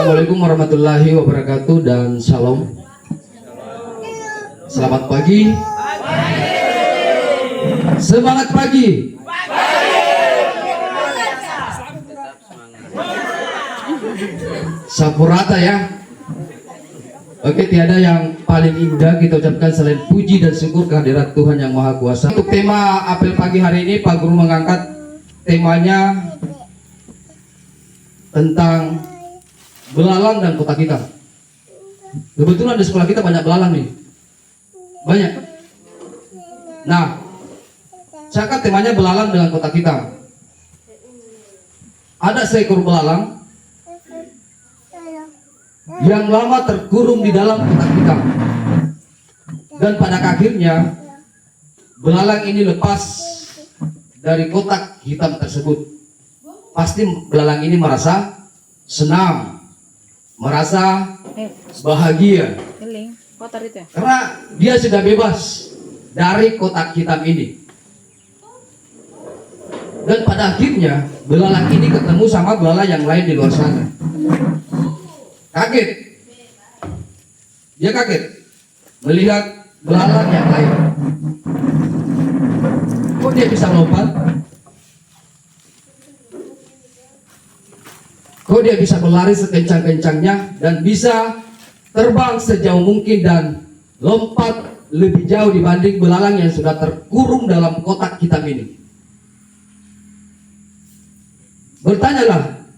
Assalamualaikum warahmatullahi wabarakatuh dan salam. Selamat pagi. Semangat pagi. Sapu rata ya. Oke, tiada yang paling indah kita ucapkan selain puji dan syukur kehadirat Tuhan yang Maha Kuasa. Untuk tema apel pagi hari ini, Pak Guru mengangkat temanya tentang belalang dan kotak hitam. Kebetulan di sekolah kita banyak belalang nih, banyak. Nah, saya angkat temanya belalang dengan kotak hitam. Ada seekor belalang yang lama terkurung di dalam kotak hitam, dan pada akhirnya belalang ini lepas dari kotak hitam tersebut. Pasti belalang ini merasa senang, merasa bahagia, karena dia sudah bebas dari kotak hitam ini. Dan pada akhirnya belalang ini ketemu sama belalang yang lain di luar sana. Kaget, dia kaget melihat belalang yang lain. Kok dia bisa melompat? Kok dia bisa berlari sekencang-kencangnya dan bisa terbang sejauh mungkin dan lompat lebih jauh dibanding belalang yang sudah terkurung dalam kotak hitam ini? Bertanyalah,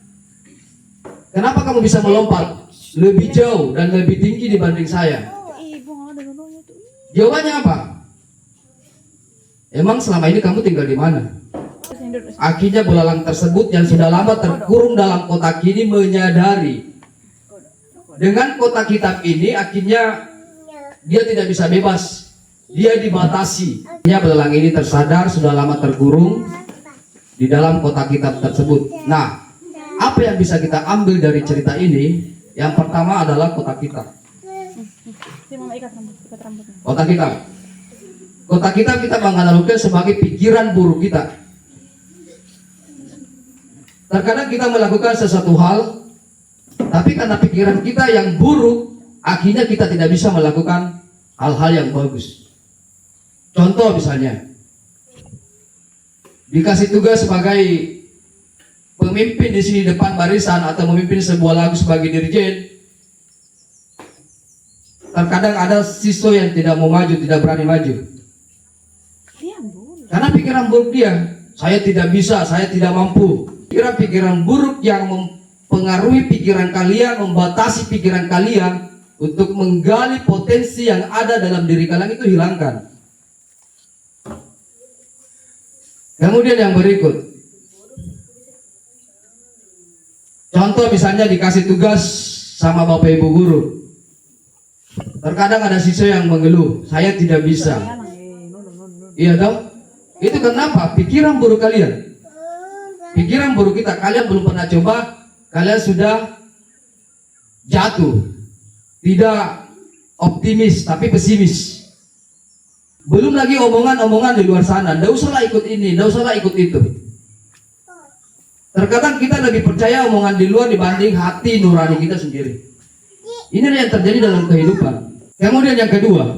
kenapa kamu bisa melompat lebih jauh dan lebih tinggi dibanding saya? Jawabannya apa? Emang selama ini kamu tinggal di mana? Akhirnya belalang tersebut yang sudah lama terkurung dalam kotak ini menyadari dengan kotak hitam ini akhirnya dia tidak bisa bebas, dia dibatasi. Akhirnya belalang ini tersadar sudah lama terkurung di dalam kotak hitam tersebut. Nah, apa yang bisa kita ambil dari cerita ini? Yang pertama adalah kotak hitam. Kotak hitam. Kotak hitam kita menganalogikan sebagai pikiran buruk kita. Terkadang kita melakukan sesuatu hal, tapi karena pikiran kita yang buruk, akhirnya kita tidak bisa melakukan hal-hal yang bagus. Contoh misalnya, dikasih tugas sebagai pemimpin di sini depan barisan atau memimpin sebuah lagu sebagai dirjen. Terkadang ada siswa yang tidak mau maju, tidak berani maju. Karena pikiran buruk dia, saya tidak bisa, saya tidak mampu. Pikiran-pikiran buruk yang mempengaruhi pikiran kalian, membatasi pikiran kalian untuk menggali potensi yang ada dalam diri kalian itu hilangkan. Kemudian yang berikut, contoh misalnya dikasih tugas sama Bapak Ibu guru. Terkadang ada siswa yang mengeluh, saya tidak bisa. Iya dong? Itu kenapa? Pikiran buruk kalian. Pikiran buruk kita, kalian belum pernah coba, kalian sudah jatuh. Tidak optimis, tapi pesimis. Belum lagi omongan-omongan di luar sana, nggak usahlah ikut ini, nggak usahlah ikut itu. Terkadang kita lebih percaya omongan di luar dibanding hati nurani kita sendiri. Inilah yang terjadi dalam kehidupan. Kemudian yang kedua,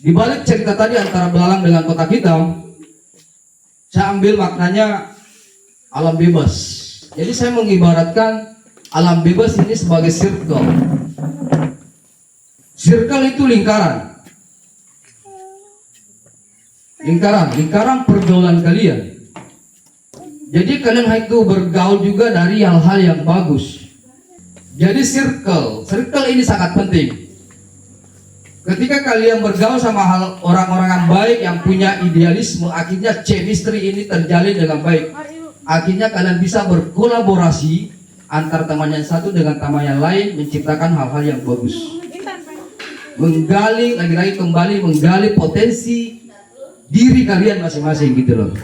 di balik cerita tadi antara belalang dengan kotak hitam, saya ambil maknanya alam bebas. Jadi saya mengibaratkan alam bebas ini sebagai circle. Circle itu lingkaran. Lingkaran pergaulan kalian. Jadi kalian itu bergaul juga dari hal-hal yang bagus. Jadi circle ini sangat penting. Ketika kalian bergaul sama orang-orang yang baik yang punya idealisme, akhirnya chemistry ini terjalin dengan baik. Akhirnya kalian bisa berkolaborasi antar teman yang satu dengan teman yang lain, menciptakan hal-hal yang bagus. Menggali lagi-lagi kembali menggali potensi diri kalian masing-masing gitu loh.